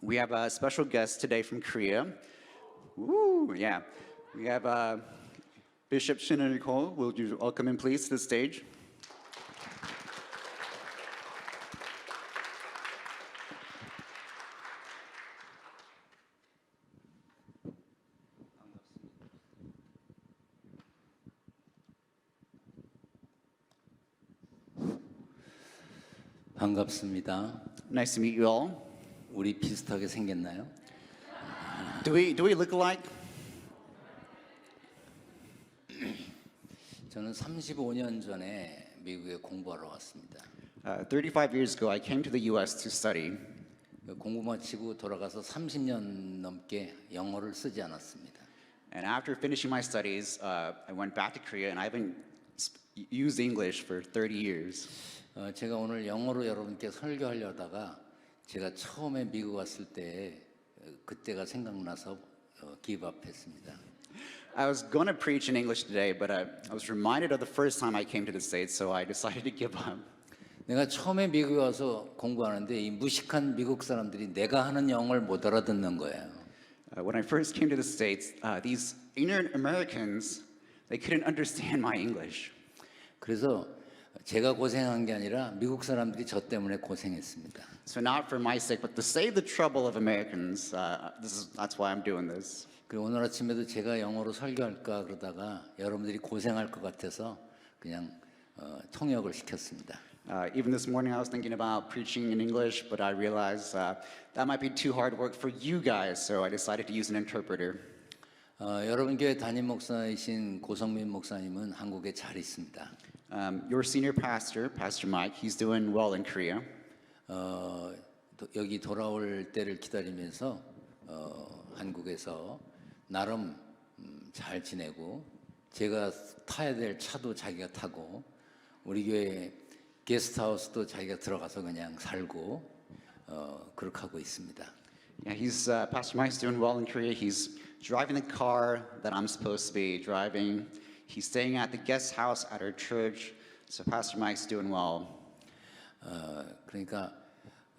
We have a special guest today from Korea. Woo, yeah. We have Bishop Shin Nicole. Will you welcome him, please, to the stage? 반갑습니다. Nice to meet you all. 우리 비슷하게 생겼나요? Do we look alike? 저는 35년 전에 미국에 공부하러 왔습니다. 35 years ago, I came to the U.S. to study. 공부 마치고 돌아가서 30년 넘게 영어를 쓰지 않았습니다. And after finishing my studies, I went back to Korea, and I've been used English for 30 years. 제가 오늘 영어로 여러분께 설교하려다가 제가 처음에 미국 왔을 때 그때가 생각나서 기브업했습니다. I was going to preach in English today, but I was reminded of the first time I came to the States, so I decided to give up. 내가 처음에 미국에 와서 공부하는데 이 무식한 미국 사람들이 내가 하는 영어를 못 알아듣는 거예요. When I first came to the States, these ignorant Americans, they couldn't understand my English. 그래서 제가 고생한 게 아니라 미국 사람들이 저 때문에 고생했습니다. So not for my sake, but to save the trouble of Americans, that's why I'm doing this. 그리고 오늘 아침에도 제가 영어로 설교할까 그러다가 여러분들이 고생할 것 같아서 그냥 통역을 시켰습니다. Even this morning, I was thinking about preaching in English, but I realized that might be too hard work for you guys, so I decided to use an interpreter. 여러분 교회 담임 목사이신 고성민 목사님은 한국에 잘 있습니다. Your senior pastor, Pastor Mike, he's doing well in Korea. 여기 돌아올 때를 기다리면서 한국에서 나름 잘 지내고 제가 타야 될 차도 자기가 타고 우리 교회 게스트하우스도 자기가 들어가서 그냥 살고 그렇게 하고 있습니다. Yeah, Pastor Mike's doing well in Korea. He's driving the car that I'm supposed to be driving. He's staying at the guest house at our church. So Pastor Mike's doing well. 그러니까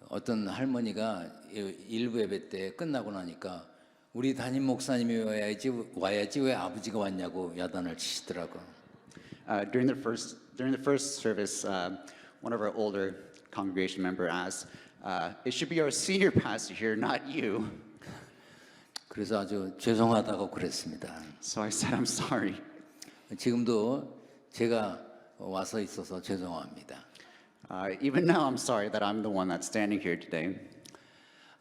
어떤 할머니가 일부 예배 때 끝나고 나니까 우리 담임 목사님이 와야지 왜 아버지가 왔냐고 야단을 치시더라고. During the first service, one of our older congregation member asked, "It should be our senior pastor here, not you." 그래서 아주 죄송하다고 그랬습니다. So I said, "I'm sorry." 지금도 제가 와서 있어서 죄송합니다. Even now, I'm sorry that I'm the one that's standing here today.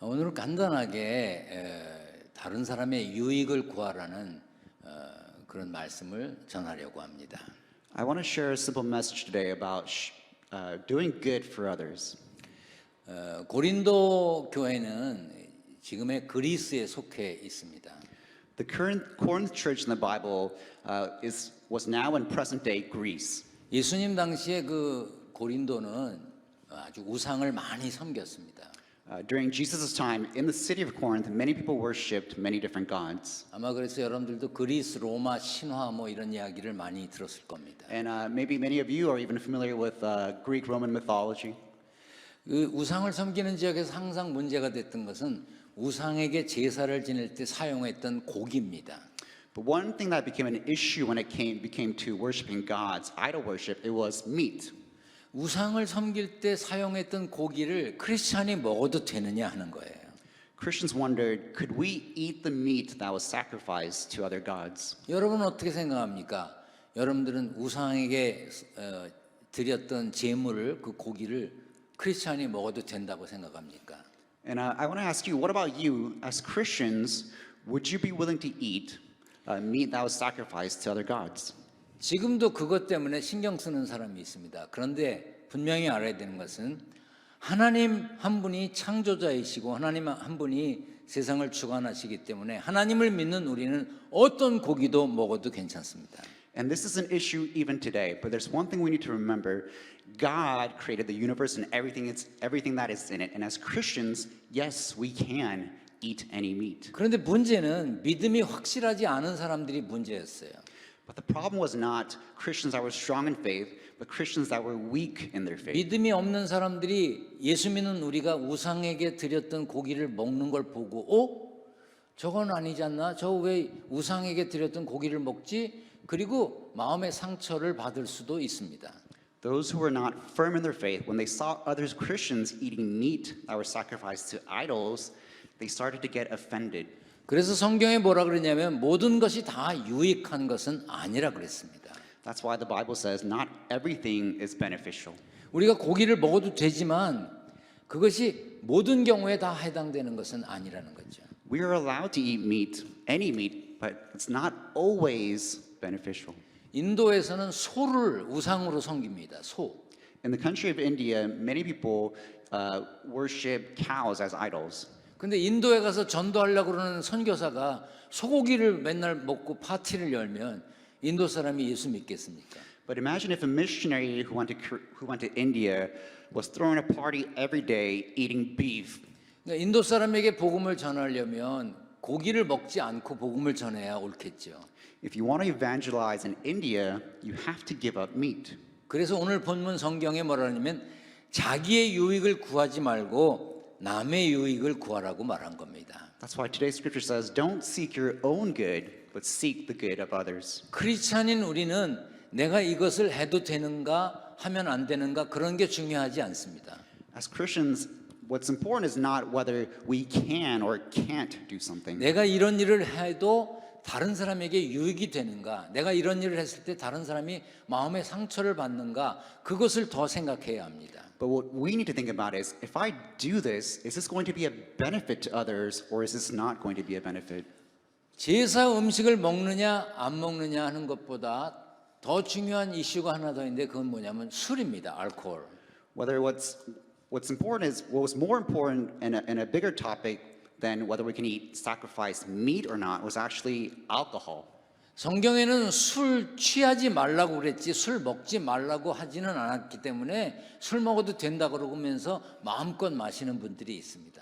오늘은 간단하게 다른 사람의 유익을 구하라는 그런 말씀을 전하려고 합니다. I want to share a simple message today about doing good for others. 고린도 교회는 지금의 그리스에 속해 있습니다. The current Corinth church in the Bible was now in present-day Greece. 예수님 당시에 그 고린도는 아주 우상을 많이 섬겼습니다. During Jesus' time, in the city of Corinth, many people worshipped many different gods. 아마 그래서 여러분들도 그리스, 로마, 신화 뭐 이런 이야기를 많이 들었을 겁니다. And maybe many of you are even familiar with Greek Roman mythology. 그 우상을 섬기는 지역에서 항상 문제가 됐던 것은 우상에게 제사를 지낼 때 사용했던 고기입니다. But one thing that became an issue when it became to worshiping gods, idol worship, it was meat. 우상을 섬길 때 사용했던 고기를 크리스찬이 먹어도 되느냐 하는 거예요. Christians wondered, could we eat the meat that was sacrificed to other gods? 여러분은 어떻게 생각합니까? 여러분들은 우상에게 드렸던 제물을 그 고기를 크리스찬이 먹어도 된다고 생각합니까? And I want to ask you, what about you as Christians? Would you be willing to eat meat that was sacrificed to other gods? 지금도 그것 때문에 신경 쓰는 사람이 있습니다. 그런데 분명히 알아야 되는 것은 하나님 한 분이 창조자이시고 하나님 한 분이 세상을 주관하시기 때문에 하나님을 믿는 우리는 어떤 고기도 먹어도 괜찮습니다. And this is an issue even today, but there's one thing we need to remember. God created the universe and everything that is in it. And as Christians, yes, we can eat any meat. 그런데 문제는 믿음이 확실하지 않은 사람들이 문제였어요. But the problem was not Christians that were strong in faith, but Christians that were weak in their faith. 믿음이 없는 사람들이 예수 믿는 우리가 우상에게 드렸던 고기를 먹는 걸 보고 저건 아니지 않나? 저 왜 우상에게 드렸던 고기를 먹지? 그리고 마음의 상처를 받을 수도 있습니다. Those who were not firm in their faith, when they saw others Christians eating meat that were sacrificed to idols, they started to get offended. 그래서 성경에 뭐라 그러냐면 모든 것이 다 유익한 것은 아니라 그랬습니다. That's why the Bible says not everything is beneficial. 우리가 고기를 먹어도 되지만 그것이 모든 경우에 다 해당되는 것은 아니라는 거죠. We are allowed to eat meat, any meat, but it's not always beneficial. 인도에서는 소를 우상으로 섬깁니다. 소. In the country of India, many people worship cows as idols. 근데 인도에 가서 전도하려고 그러는 선교사가 소고기를 맨날 먹고 파티를 열면 인도 사람이 예수 믿겠습니까? But imagine if a missionary who went to India was throwing a party every day eating beef. 그러니까 인도 사람에게 복음을 전하려면 고기를 먹지 않고 복음을 전해야 옳겠죠. If you want to evangelize in India, you have to give up meat. 그래서 오늘 본문 성경에 뭐라 하냐면 자기의 유익을 구하지 말고 남의 유익을 구하라고 말한 겁니다. That's why today's scripture says, don't seek your own good, but seek the good of others. 크리스찬인 우리는 내가 이것을 해도 되는가 하면 안 되는가 그런 게 중요하지 않습니다. As Christians, what's important is not whether we can or can't do something. 내가 이런 일을 해도 다른 사람에게 유익이 되는가, 내가 이런 일을 했을 때 다른 사람이 마음의 상처를 받는가, 그것을 더 생각해야 합니다. But what we need to think about is, if I do this, is this going to be a benefit to others, or is this not going to be a benefit? 제사 음식을 먹느냐 안 먹느냐 하는 것보다 더 중요한 이슈가 하나 더 있는데 그건 뭐냐면 술입니다. 알코올. Whether what's important is what was more important in a bigger topic than whether we can eat sacrificed meat or not was actually alcohol. 성경에는 술 취하지 말라고 그랬지 술 먹지 말라고 하지는 않았기 때문에 술 먹어도 된다 그러면서 마음껏 마시는 분들이 있습니다.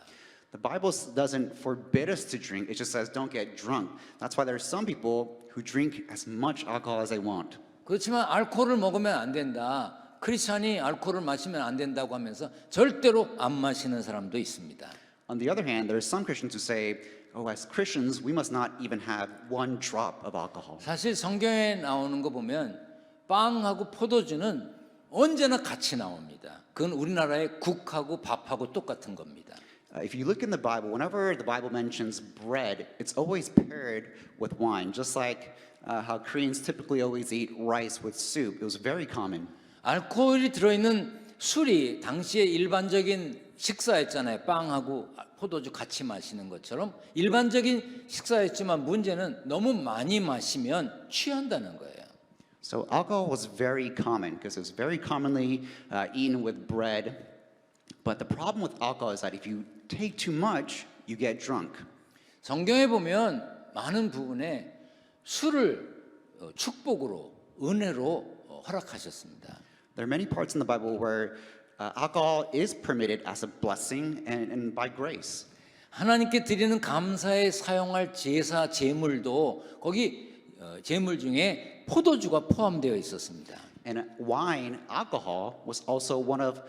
The Bible doesn't forbid us to drink, it just says don't get drunk. That's why there are some people who drink as much alcohol as they want. 그렇지만 알코올을 먹으면 안 된다. 크리스찬이 알코올을 마시면 안 된다고 하면서 절대로 안 마시는 사람도 있습니다. On the other hand, there are some Christians who say, oh, as Christians, we must not even have one drop of alcohol. 사실 성경에 나오는 거 보면 빵하고 포도주는 언제나 같이 나옵니다. 그건 우리나라의 국하고 밥하고 똑같은 겁니다. If you look in the Bible, whenever the Bible mentions bread, it's always paired with wine, just like how Koreans typically always eat rice with soup. It was very common. 알코올이 들어있는 술이 당시에 일반적인 식사였잖아요. 빵하고 포도주 같이 마시는 것처럼 일반적인 식사였지만 문제는 너무 많이 마시면 취한다는 거예요. So alcohol was very common because it was very commonly eaten with bread. But the problem with alcohol is that if you take too much, you get drunk. 성경에 보면 많은 부분에 술을 축복으로 은혜로 허락하셨습니다. There are many parts in the Bible where alcohol is permitted as a blessing and by grace. 하나님께 드리는 감사에 사용할 제사 제물도 거기 제물 중에 포도주가 포함되어 있었습니다. And wine, alcohol, was also one of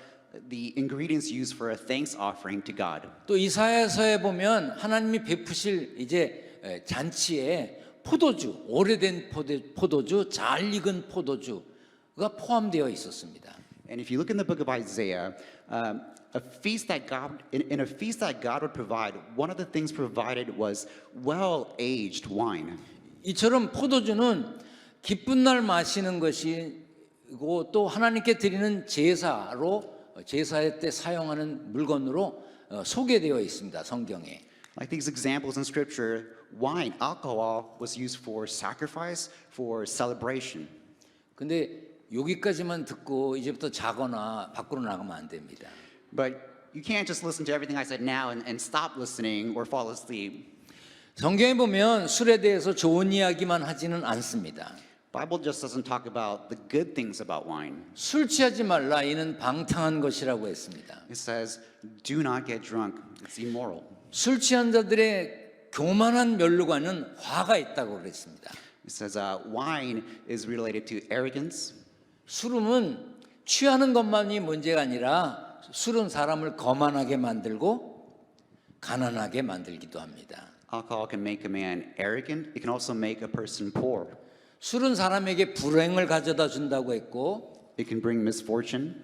the ingredients used for a thanks offering to God. 또 이사야서에 보면 하나님이 베푸실 이제 잔치에 포도주, 오래된 포도주, 잘 익은 포도주가 포함되어 있었습니다. And if you look in the book of Isaiah, a feast that God in a feast that God would provide, one of the things provided was well-aged wine. 이처럼 포도주는 기쁜 날 마시는 것이고 또 하나님께 드리는 제사의 때 사용하는 물건으로 소개되어 있습니다. 성경에. Like these examples in Scripture, wine, alcohol was used for sacrifice, for celebration. 근데 여기까지만 듣고 이제부터 자거나 밖으로 나가면 안 됩니다. But you can't just listen to everything I said now and stop listening or fall asleep. 성경에 보면 술에 대해서 좋은 이야기만 하지는 않습니다. Bible just doesn't talk about the good things about wine. 술 취하지 말라 이는 방탕한 것이라고 했습니다. It says, do not get drunk. It's immoral. 술 취한 자들의 교만한 면류관은 화가 있다고 그랬습니다. It says wine is related to arrogance. 술은 취하는 것만이 문제가 아니라 술은 사람을 거만하게 만들고 가난하게 만들기도 합니다. Alcohol can make a man arrogant. It can also make a person poor. 술은 사람에게 불행을 가져다 준다고 했고 It can bring misfortune.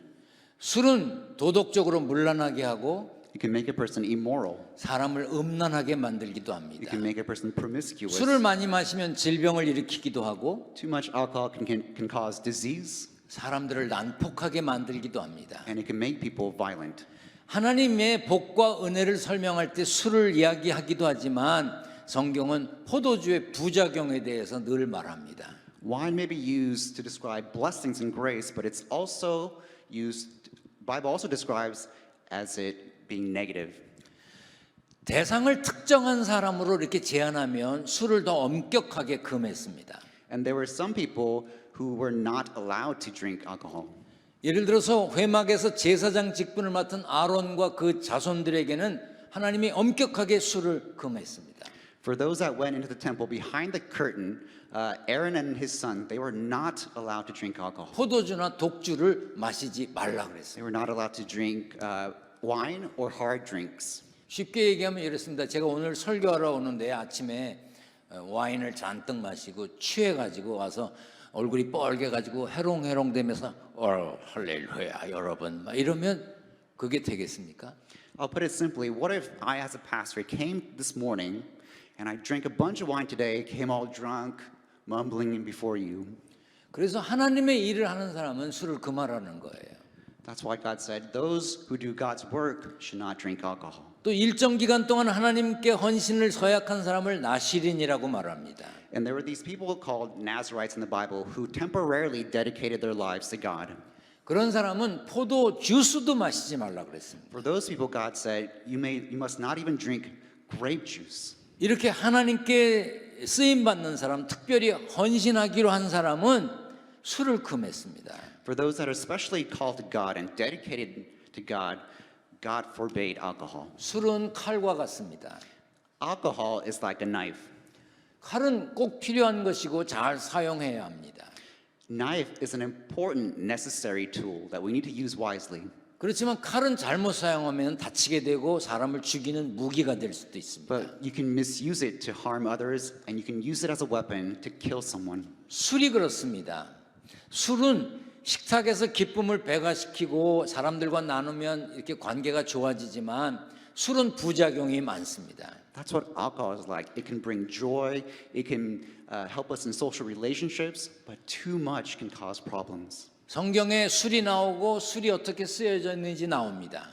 술은 도덕적으로 문란하게 하고 It can make a person immoral. 사람을 음란하게 만들기도 It 합니다. can make a person promiscuous. 술을 많이 마시면 질병을 일으키기도 하고 Too much alcohol can cause disease, 사람들을 난폭하게 만들기도 합니다. and it can make people violent. 하나님의 복과 은혜를 설명할 때 술을 이야기하기도 하지만 성경은 포도주의 부작용에 대해서 늘 말합니다. Wine may be used to describe blessings and grace, but it's also used. Bible also describes as it being negative. 대상을 특정한 사람으로 이렇게 제한하면 술을 더 엄격하게 금했습니다. And there were some people who were not allowed to drink alcohol. 예를 들어서 회막에서 제사장 직분을 맡은 아론과 그 자손들에게는 하나님이 엄격하게 술을 금했습니다. For those that went into the temple behind the curtain, Aaron and his son, they were not allowed to drink alcohol. 포도주나 독주를 마시지 말라 그랬어요. They were not allowed to drink wine or hard drinks. 쉽게 얘기하면 이렇습니다. 제가 오늘 설교하러 오는데 아침에 와인을 잔뜩 마시고 취해가지고 와서 얼굴이 뻘개가지고 해롱해롱대면서 할렐루야 여러분 막 이러면 그게 되겠습니까? I'll put it simply, what if I as a pastor came this morning and I drank a bunch of wine today, came all drunk, mumbling before you? 그래서 하나님의 일을 하는 사람은 술을 금하라는 거예요. That's why God said, those who do God's work should not drink alcohol. 또 일정 기간 동안 하나님께 헌신을 서약한 사람을 나시린이라고 말합니다. And there were these people called Nazarites in the Bible who temporarily dedicated their lives to God. 그런 사람은 포도 주스도 마시지 말라 그랬습니다. For those people, God said, you must not even drink grape juice. 이렇게 하나님께 쓰임 받는 사람, 특별히 헌신하기로 한 사람은 술을 금했습니다. For those that are specially called to God and dedicated to God, God forbade alcohol. 술은 칼과 같습니다. Alcohol is like a knife. 칼은 꼭 필요한 것이고 잘 사용해야 합니다. Knife is an important, necessary tool that we need to use wisely. 그렇지만 칼은 잘못 사용하면 다치게 되고 사람을 죽이는 무기가 될 수도 있습니다. But you can misuse it to harm others, and you can use it as a weapon to kill someone. 술이 그렇습니다. 술은 식탁에서 기쁨을 배가시키고 사람들과 나누면 이렇게 관계가 좋아지지만 술은 부작용이 많습니다. That's what alcohol is like. It can bring joy, it can help us in social relationships, but too much can cause problems. 성경에 술이 나오고 술이 어떻게 쓰여져 있는지 나옵니다.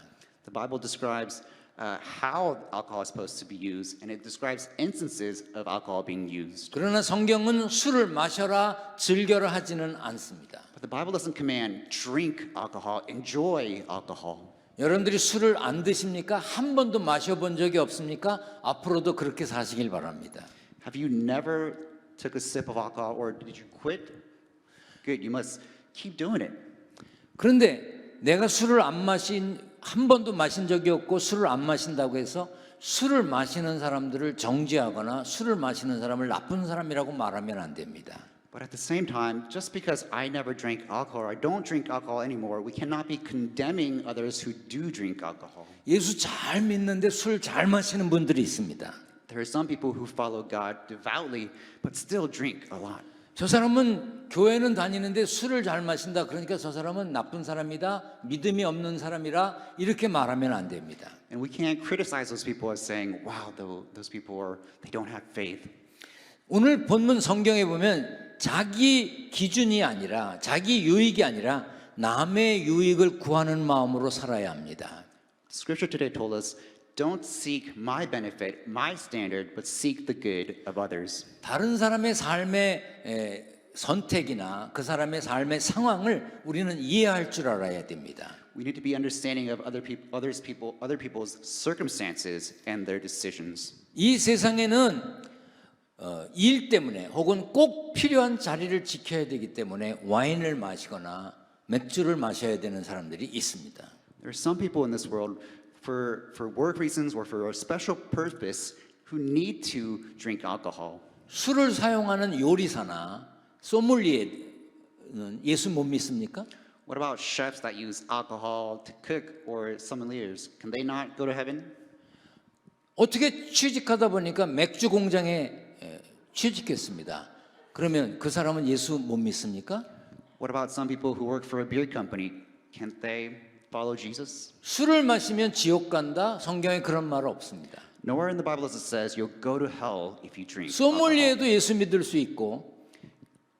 The Bible describes how alcohol is supposed to be used, and it describes instances of alcohol being used. 그러나 성경은 술을 마셔라, 즐겨라 하지는 않습니다. But the Bible doesn't command drink alcohol, enjoy alcohol. 여러분들이 술을 안 드십니까? 한 번도 마셔본 적이 없습니까? 앞으로도 그렇게 사시길 바랍니다. Have you never took a sip of alcohol, or did you quit? Good, you must keep doing it. 그런데 내가 술을 한 번도 마신 적이 없고 술을 안 마신다고 해서 술을 마시는 사람들을 정죄하거나 술을 마시는 사람을 나쁜 사람이라고 말하면 안 됩니다. But at the same time, just because I never drank alcohol, or I don't drink alcohol anymore, we cannot be condemning others who do drink alcohol. 예수 잘 믿는데 술 잘 마시는 분들이 있습니다. There are some people who follow God devoutly, but still drink a lot. 저 사람은 교회는 다니는데 술을 잘 마신다. 그러니까 저 사람은 나쁜 사람이다. 믿음이 없는 사람이라 이렇게 말하면 안 됩니다. And we can't criticize those people as saying, wow, those people they don't have faith. 오늘 본문 성경에 보면 자기 기준이 아니라 자기 유익이 아니라 남의 유익을 구하는 마음으로 살아야 합니다. Scripture today told us, don't seek my benefit, my standard, but seek the good of others. 다른 사람의 삶의 선택이나 그 사람의 삶의 상황을 우리는 이해할 줄 알아야 됩니다. We need to be understanding of other people's circumstances and their decisions. 이 세상에는 일 때문에 혹은 꼭 필요한 자리를 지켜야 되기 때문에 와인을 마시거나 맥주를 마셔야 되는 사람들이 있습니다. There are some people in this world for work reasons or for a special purpose who need to drink alcohol. 술을 사용하는 요리사나 소믈리에는 예수 못 믿습니까? What about chefs that use alcohol to cook or sommeliers? Can they not go to heaven? 어떻게 취직하다 보니까 맥주 공장에 취직했습니다. 그러면 그 사람은 예수 못 믿습니까? What about some people who work for a beer company? Can't they follow Jesus? 술을 마시면 지옥 간다. 성경에 그런 말 없습니다. Nowhere in the Bible does it says you'll go to hell if you drink alcohol. 소믈리에도 예수 믿을 수 있고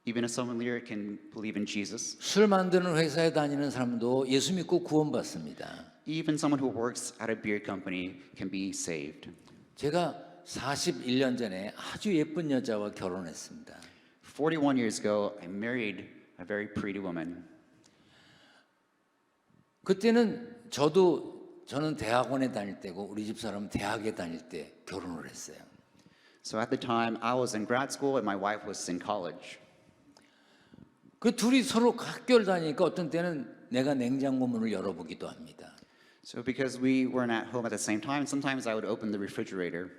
Even a sommelier can believe in Jesus. 술 만드는 회사에 다니는 사람도 예수 믿고 구원받습니다. Even someone who works at a beer company can be saved. 제가 41년 전에 아주 예쁜 여자와 결혼했습니다. 41 years ago, I married a very pretty woman. 그때는 저는 대학원에 다닐 때고 우리 집 사람은 대학에 다닐 때 결혼을 했어요. So at the time, I was in grad school and my wife was in college. 그 둘이 서로 학교를 다니니까 어떤 때는 내가 냉장고 문을 열어보기도 합니다. So because we weren't at home at the same time, sometimes I would open the refrigerator.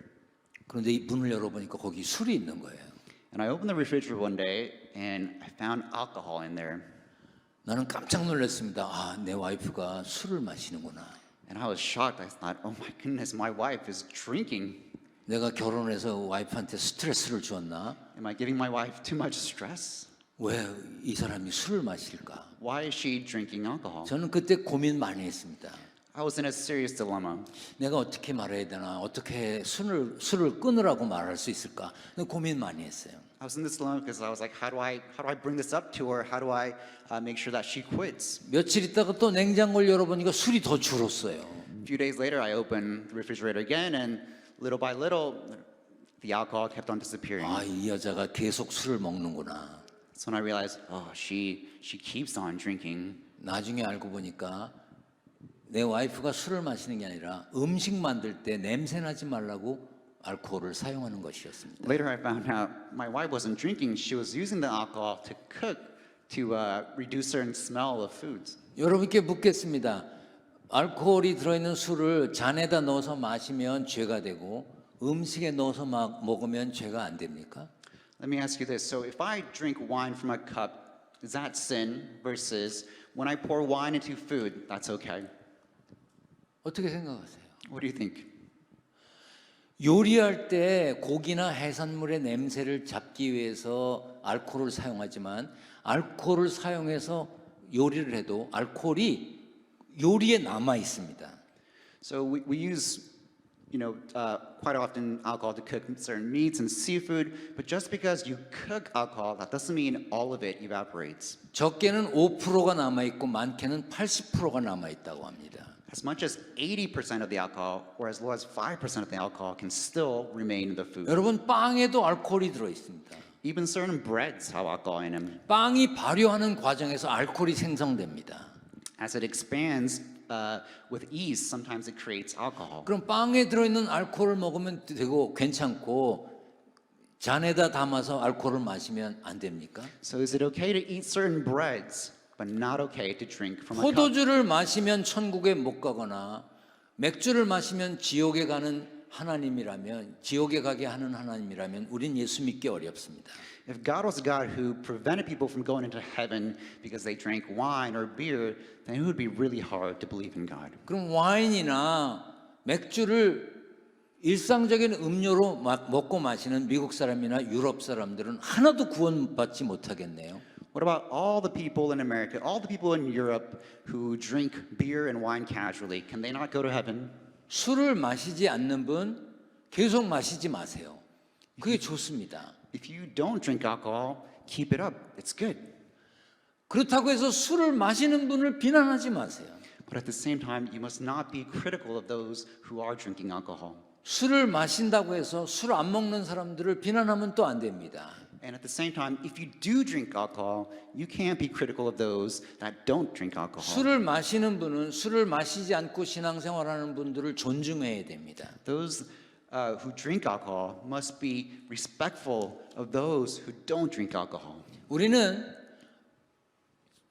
그런데 이 문을 열어보니까 거기 술이 있는 거예요. And I opened the refrigerator one day and I found alcohol in there. 나는 깜짝 놀랐습니다. 아, 내 와이프가 술을 마시는구나. And I was shocked. I thought, oh my goodness, my wife is drinking. 내가 결혼해서 와이프한테 스트레스를 주었나? Am I giving my wife too much stress? 왜 이 사람이 술을 마실까? Why is she drinking alcohol? 저는 그때 고민 많이 했습니다. I was in a serious dilemma. 내가 어떻게 말해야 되나? 어떻게 술을 끊으라고 말할 수 있을까? 고민 많이 했어요. I was in this dilemma because I was like, how do I bring this up to her? How do I make sure that she quits? 며칠 있다가 또 냉장고를 열어보니까 술이 더 줄었어요. A few days later, I opened the refrigerator again, and little by little, the alcohol kept on disappearing. 아, 이 여자가 계속 술을 먹는구나. So when I realized, oh, she keeps on drinking. 나중에 알고 보니까 내 와이프가 술을 마시는 게 아니라 음식 만들 때 냄새 나지 말라고 알코올을 사용하는 것이었습니다. Later, I found out my wife wasn't drinking. She was using the alcohol to cook to reduce certain smell of foods. 여러분께 묻겠습니다. 알코올이 들어있는 술을 잔에다 넣어서 마시면 죄가 되고 음식에 넣어서 먹으면 죄가 안 됩니까? Let me ask you this. So if I drink wine from a cup, is that sin? Versus when I pour wine into food, that's okay. 어떻게 생각하세요? What do you think? 요리할 때 고기나 해산물의 냄새를 잡기 위해서 알코올을 사용하지만 알코올을 사용해서 요리를 해도 알코올이 요리에 남아 있습니다. So we use, quite often alcohol to cook certain meats and seafood, but just because you cook alcohol, that doesn't mean all of it evaporates. 적게는 5%가 남아 있고 많게는 80%가 남아 있다고 합니다. As much as 80% of the alcohol, or as low as 5% of the alcohol, can still remain in the food. 여러분 빵에도 알코올이 들어 있습니다. Even certain breads have alcohol in them. 빵이 발효하는 과정에서 알코올이 생성됩니다. As it expands with yeast, sometimes it creates alcohol. 그럼 빵에 들어있는 알코올을 먹으면 되고 괜찮고 잔에다 담아서 알코올을 마시면 안 됩니까? So is it okay to eat certain breads, but not okay to drink from a cup? 포도주를 마시면 천국에 못 가거나 맥주를 마시면 지옥에 가는 하나님이라면 지옥에 가게 하는 하나님이라면 우린 예수 믿기 어렵습니다. If God was a God who prevented people from going into heaven because they drank wine or beer, then it would be really hard to believe in God. 그럼 와인이나 맥주를 일상적인 음료로 먹고 마시는 미국 사람이나 유럽 사람들은 하나도 구원받지 못하겠네요. What about all the people in America, all the people in Europe who drink beer and wine casually? Can they not go to heaven? 술을 마시지 않는 분 계속 마시지 마세요. 그게 좋습니다. If you don't drink alcohol, keep it up. It's good. 그렇다고 해서 술을 마시는 분을 비난하지 마세요. But at the same time, you must not be critical of those who are drinking alcohol. 술을 마신다고 해서 술 안 먹는 사람들을 비난하면 또 안 됩니다. And at the same time, if you do drink alcohol, you can't be critical of those that don't drink alcohol. 술을 마시는 분은 술을 마시지 않고 신앙생활하는 분들을 존중해야 됩니다. Those who drink alcohol must be respectful of those who don't drink alcohol. 우리는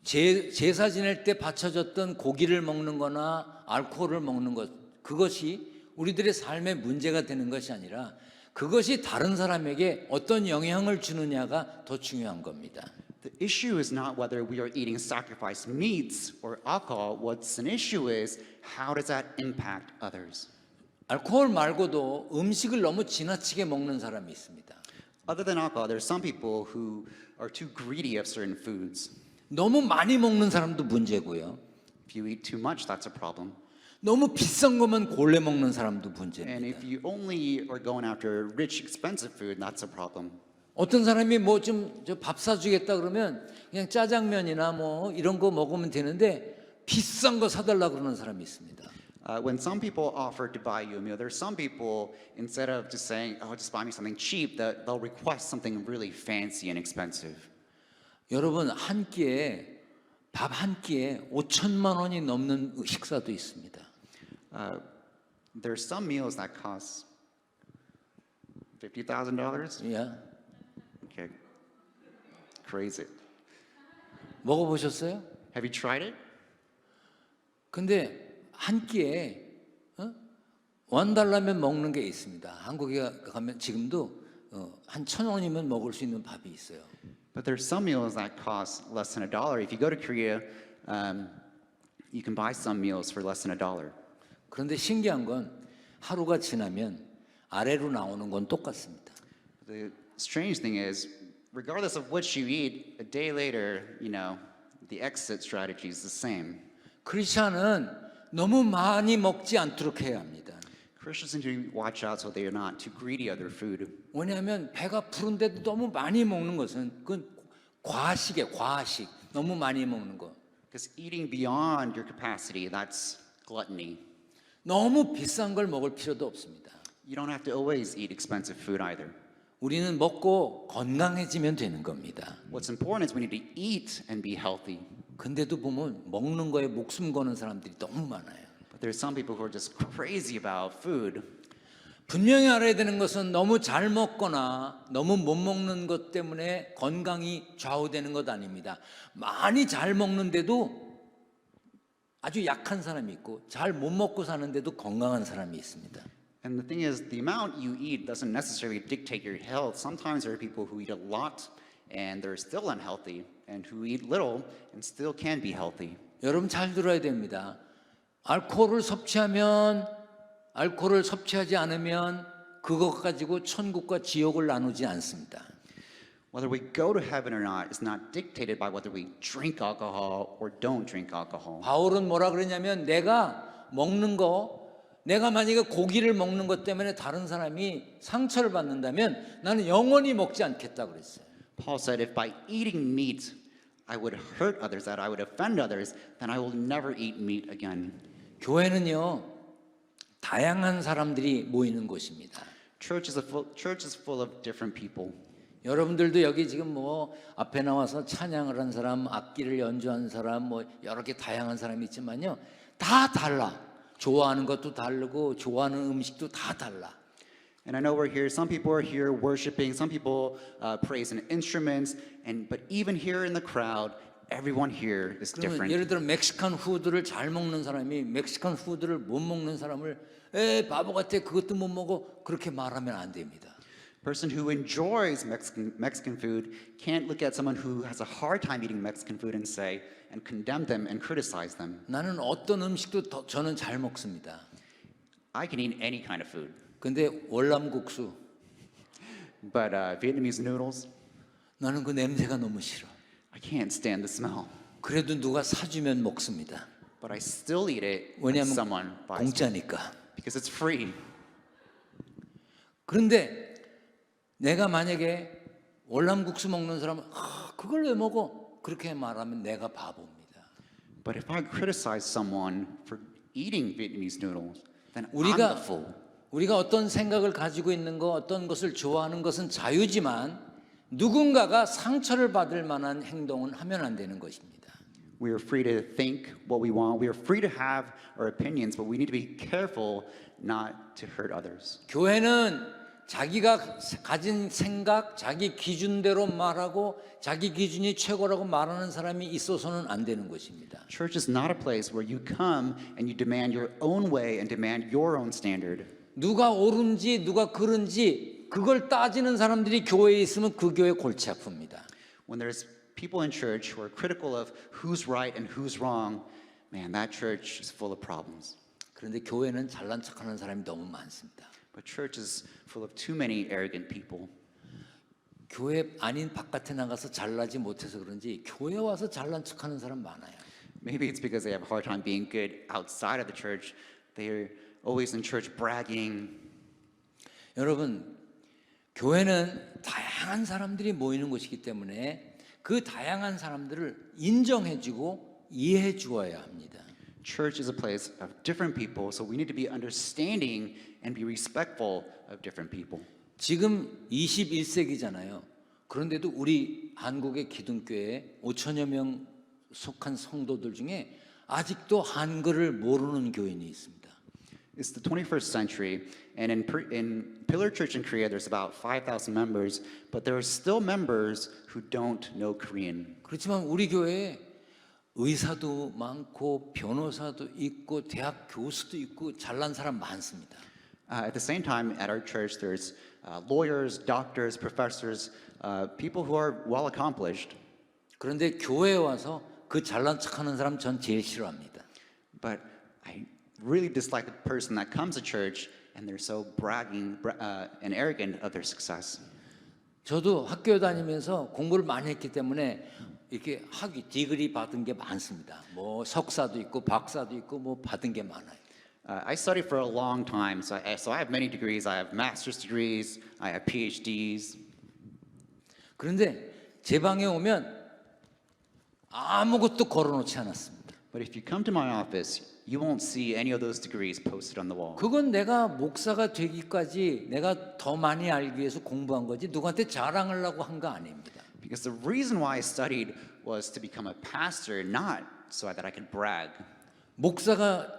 제사 지낼 때 바쳐졌던 고기를 먹는 거나 알코올을 먹는 것 그것이 우리들의 삶의 문제가 되는 것이 아니라 그것이 다른 사람에게 어떤 영향을 주느냐가 더 중요한 겁니다. The issue is not whether we are eating sacrificed meats or alcohol. What's an issue is how does that impact others? 알코올 말고도 음식을 너무 지나치게 먹는 사람이 있습니다. Other than alcohol, there's some people who are too greedy of certain foods. 너무 많이 먹는 사람도 문제고요. If you eat too much, that's a problem. 너무 비싼 것만 골래 먹는 사람도 And 문제입니다. if you only are going after rich, expensive food, that's a problem. 어떤 사람이 뭐 좀 밥 사주겠다 그러면 그냥 짜장면이나 뭐 이런 거 먹으면 되는데 비싼 거 사달라 그러는 사람이 있습니다. When some people offer to buy you a meal, there's some people, instead of just saying, oh, just buy me something cheap, that they'll request something really fancy and expensive. 여러분 한 끼에 밥 한 끼에 5천만 원이 넘는 식사도 있습니다. There's some meals that cost $50,000. 야, Okay, crazy. 먹어보셨어요? Have you tried it? 근데 한 끼에 $1면 먹는 게 있습니다. 한국에 가면 지금도 한 1,000원이면 먹을 수 있는 밥이 있어요. But there's some meals that cost less than $1. If you go to Korea, you can buy some meals for less than $1. 그런데 신기한 건 하루가 지나면 아래로 나오는 건 똑같습니다. The strange thing is, regardless of what you eat, a day later, the exit strategy is the same. 크리스찬은 너무 많이 먹지 않도록 해야 합니다. Christians need to watch out so they are not too greedy of their food. 왜냐하면 배가 부른데도 너무 많이 먹는 것은 그건 과식이에요. 과식. 너무 많이 먹는 거. Because eating beyond your capacity, that's gluttony. 너무 비싼 걸 먹을 필요도 없습니다. You don't have to always eat expensive food either. 우리는 먹고 건강해지면 되는 겁니다. What's important is we need to eat and be healthy. 근데도 보면 먹는 거에 목숨 거는 사람들이 너무 많아요. But there's some people who are just crazy about food. 분명히 알아야 되는 것은 너무 잘 먹거나 너무 못 먹는 것 때문에 건강이 좌우되는 것 아닙니다. 많이 잘 먹는데도 아주 약한 사람이 있고 잘 못 먹고 사는데도 건강한 사람이 있습니다. And the thing is, the amount you eat doesn't necessarily dictate your health. Sometimes there are people who eat a lot and they're still unhealthy, and who eat little and still can be healthy. 여러분 잘 들어야 됩니다. 알코올을 섭취하지 않으면 그것 가지고 천국과 지옥을 나누지 않습니다. Whether we go to heaven or not is not dictated by whether we drink alcohol or don't drink alcohol. 바울은 뭐라 그랬냐면 내가 만약에 고기를 먹는 것 때문에 다른 사람이 상처를 받는다면 나는 영원히 먹지 않겠다 그랬어요. Paul said, if by eating meat I would hurt others, that I would offend others, then I will never eat meat again. 교회는요 다양한 사람들이 모이는 곳입니다. Church is full of different people. 여러분들도 여기 지금 뭐 앞에 나와서 찬양을 한 사람, 악기를 연주한 사람, 뭐 여러 개 다양한 사람이 있지만요 다 달라. 좋아하는 것도 다르고 좋아하는 음식도 다 달라. And I know we're here. Some people are here worshiping. Some people praising instruments. But even here in the crowd, everyone here is 그러면 different. 예를 들어 멕시칸 푸드를 잘 먹는 사람이 멕시칸 푸드를 못 먹는 사람을 바보 같아 그것도 못 먹어 그렇게 말하면 안 됩니다. Person who enjoys Mexican food can't look at someone who has a hard time eating Mexican food and condemn them and criticize them. 나는 어떤 음식도 저는 잘 먹습니다. I can eat any kind of food. 근데 월남국수 But Vietnamese noodles, 나는 그 냄새가 너무 싫어. I can't stand the smell. 그래도 누가 사주면 먹습니다. But I still eat it when 왜냐하면 someone buys it. 공짜니까. Because it's free. 그런데 내가 만약에 월남국수 먹는 사람은 그걸 왜 먹어? 그렇게 말하면 내가 바보입니다. But if I criticize someone for eating Vietnamese noodles, then I'm the fool. 우리가 어떤 생각을 가지고 있는 거, 어떤 것을 좋아하는 것은 자유지만 누군가가 상처를 받을 만한 행동은 하면 안 되는 것입니다. We are free to think what we want. We are free to have our opinions, but we need to be careful not to hurt others. 교회는 자기가 가진 생각, 자기 기준대로 말하고 자기 기준이 최고라고 말하는 사람이 있어서는 안 되는 것입니다. Church is not a place where you come and you demand your own way and demand your own standard. 누가 옳은지 누가 그른지 그걸 따지는 사람들이 교회에 있으면 그 교회 골치 아픕니다. When there's people in church who are critical of who's right and who's wrong, man, that church is full of problems. 그런데 교회는 잘난 척하는 사람이 너무 많습니다. But church is full of too many arrogant people. 교회 아닌 바깥에 나가서 잘나지 못해서 그런지 교회 와서 잘난 척하는 사람 많아요. Maybe it's because they have a hard time being good outside of the church. They're always in church bragging. 여러분, 교회는 다양한 사람들이 모이는 곳이기 때문에 그 다양한 사람들을 인정해주고 이해해 주어야 합니다. Church is a place of different people, so we need to be understanding and be respectful of different people. 지금 21세기잖아요. 그런데도 우리 한국의 기독교에 5천여 명 속한 성도들 중에 아직도 한글을 모르는 교인이 있습니다. It's the 21st century, and in Pillar Church in Korea, there's about 5,000 members, but there are still members who don't know Korean. 그렇지만 우리 교회에 의사도 많고 변호사도 있고 대학 교수도 있고 잘난 사람 많습니다. At the same time, at our church, there's lawyers, doctors, professors, people who are well accomplished. 그런데 교회에 와서 그 잘난 척하는 사람 전 제일 싫어합니다. But I really dislike the person that comes to church and they're so bragging and arrogant of their success. 저도 학교 다니면서 공부를 많이 했기 때문에 이렇게 학위 디그리 받은 게 많습니다. 뭐 석사도 있고 박사도 있고 뭐 받은 게 많아요. I studied for a long time, so I have many degrees. I have master's degrees, I have PhDs. 그런데 제 방에 오면 아무것도 걸어놓지 않았습니다. But if you come to my office, you won't see any of those degrees posted on the wall. 그건 내가 목사가 되기까지 내가 더 많이 알기 위해서 공부한 거지 누구한테 자랑하려고 한 거 아닙니다. Because the reason why I studied was to become a pastor, not so that I could brag. 목사가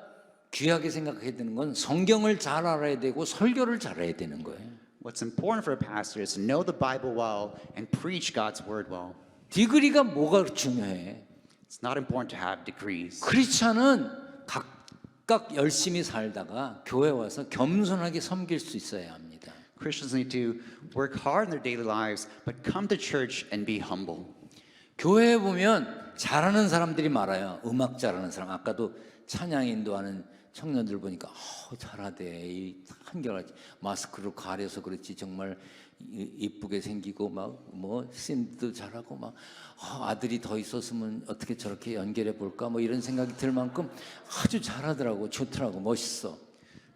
귀하게 생각해야 되는 건 성경을 잘 알아야 되고 설교를 잘해야 되는 거예요. What's important for a pastor is to know the Bible well and preach God's word well. 디그리가 뭐가 중요해? It's not important to have degrees. 크리스찬은 각각 열심히 살다가 교회 와서 겸손하게 섬길 수 있어야 합니다. Christians need to work hard in their daily lives, but come to church and be humble. 교회에 보면 잘하는 사람들이 많아요. 음악 잘하는 사람. 아까도 찬양 인도하는 청년들 보니까 잘하대. 이 한결같이 마스크를 가려서 그렇지 정말 이쁘게 생기고 막 뭐 씬도 잘하고 막 아들이 더 있었으면 어떻게 저렇게 연결해 볼까 뭐 이런 생각이 들 만큼 아주 잘하더라고. 좋더라고. 멋있어.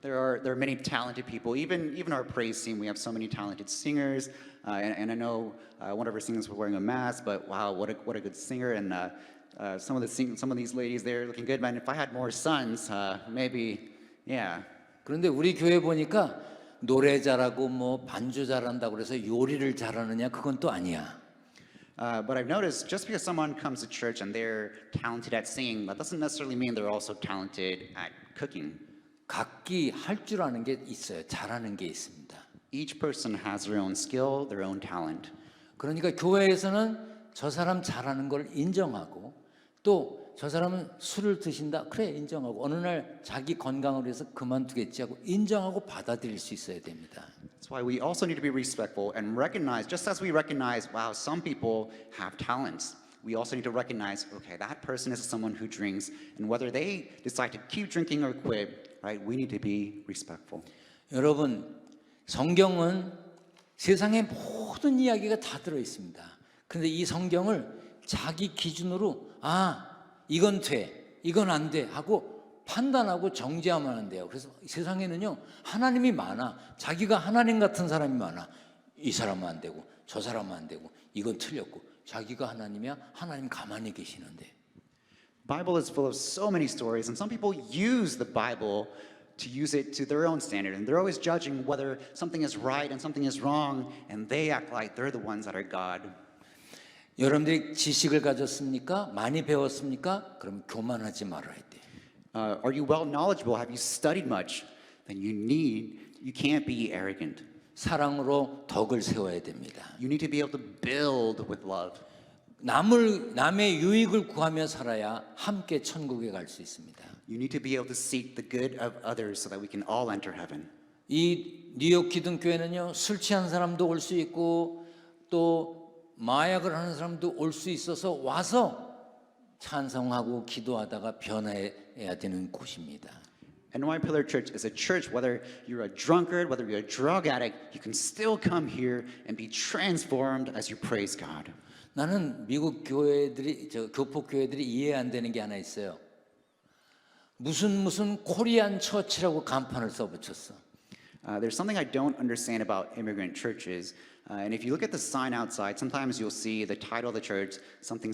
There are many talented people. Even our praise team, we have so many talented singers. And I know one of our singers was wearing a mask, but wow, what a good singer! And some of these ladies, they're looking good. Man, if I had more sons, maybe, yeah. 그런데 우리 교회 보니까 노래 잘하고 뭐 반주 잘한다고 그래서 요리를 잘하느냐 그건 또 아니야. But I've noticed just because someone comes to church and they're talented at singing, that doesn't necessarily mean they're also talented at cooking. 각기 할 줄 아는 게 있어요. 잘하는 게 있습니다. Each person has their own skill, their own talent. 그러니까 교회에서는 저 사람 잘하는 걸 인정하고 또 저 사람은 술을 드신다. 그래 인정하고 어느 날 자기 건강을 위해서 그만두겠지 하고 인정하고 받아들일 수 있어야 됩니다. That's why we also need to be respectful and recognize, just as we recognize, wow, some people have talents. We also need to recognize, okay, that person is someone who drinks, and whether they decide to keep drinking or quit, right, we need to be respectful. 여러분, 성경은 세상의 모든 이야기가 다 들어 있습니다. 그런데 이 성경을 자기 기준으로 이건 돼, 이건 안 돼 하고 판단하고 정죄하면 안 돼요. 그래서 세상에는요 하나님이 많아. 자기가 하나님 같은 사람이 많아. 이 사람은 안 되고 저 사람은 안 되고 이건 틀렸고 자기가 하나님이야. 하나님 가만히 계시는데. Bible is full of so many stories, and some people use the Bible to use it to their own standard, and they're always judging whether something is right and something is wrong, and they act like they're the ones that are God. 여러분들이 지식을 가졌습니까? 많이 배웠습니까? 그럼 교만하지 말아야 돼. Are you well knowledgeable? Have you studied much? Then you can't be arrogant. 사랑으로 덕을 세워야 됩니다. You need to be able to build with love. 남의 유익을 구하며 살아야 함께 천국에 갈 수 있습니다. You need to be able to seek the good of others so that we can all enter heaven. 이 뉴욕 기둥교회는요, 술 취한 사람도 올 수 있고 또 마약을 하는 사람도 올 수 있어서 와서 찬송하고 기도하다가 변화해야 되는 곳입니다. NY Pillar Church is a church, whether you're a drunkard, whether you're a drug addict, you can still come here and be transformed as you praise God. 나는 미국 교회들이 교포 교회들이 이해 안 되는 게 하나 있어요. 무슨 코리안 처치라고 간판을 써붙였어. There's something I don't understand about immigrant churches. And if you look at the sign outside, sometimes you'll see the title of the church, something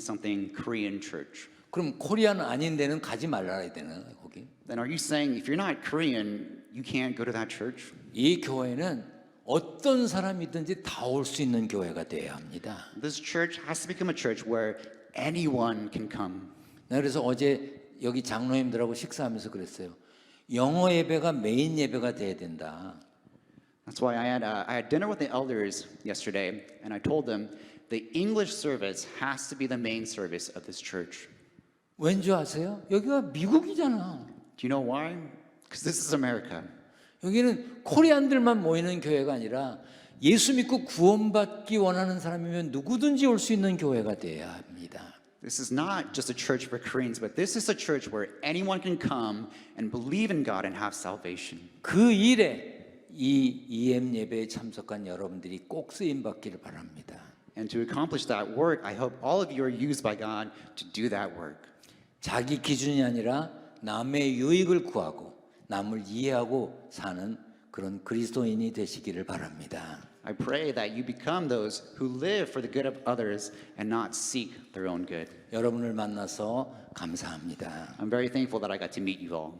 Korean church. 그럼 코리안 아닌 데는 가지 말라야 되나 거기? Then are you saying if you're not Korean, you can't go to that church? 이 교회는 어떤 사람이든지 다 올 수 있는 교회가 되어야 합니다. This church has to become a church where anyone can come. 그래서 어제 여기 장로님들하고 식사하면서 그랬어요. 영어 예배가 메인 예배가 돼야 된다. That's why I had dinner with the elders yesterday, and I told them the English service has to be the main service of this church. 왠지 아세요? 여기가 미국이잖아. Do you know why? Because this is America. 여기는 코리안들만 모이는 교회가 아니라 예수 믿고 구원받기 원하는 사람이면 누구든지 올 수 있는 교회가 돼야 합니다. This is not just a church for Koreans, but this is a church where anyone can come and believe in God and have salvation. 그 일에 이 EM 예배에 참석한 여러분들이 꼭 쓰임 받기를 바랍니다. And to accomplish that work, I hope all of you are used by God to do that work. 자기 기준이 아니라 남의 유익을 구하고 남을 이해하고 사는 그런 그리스도인이 되시기를 바랍니다. I pray that you become those who live for the good of others and not seek their own good. 여러분을 만나서 감사합니다. I'm very thankful that I got to meet you all.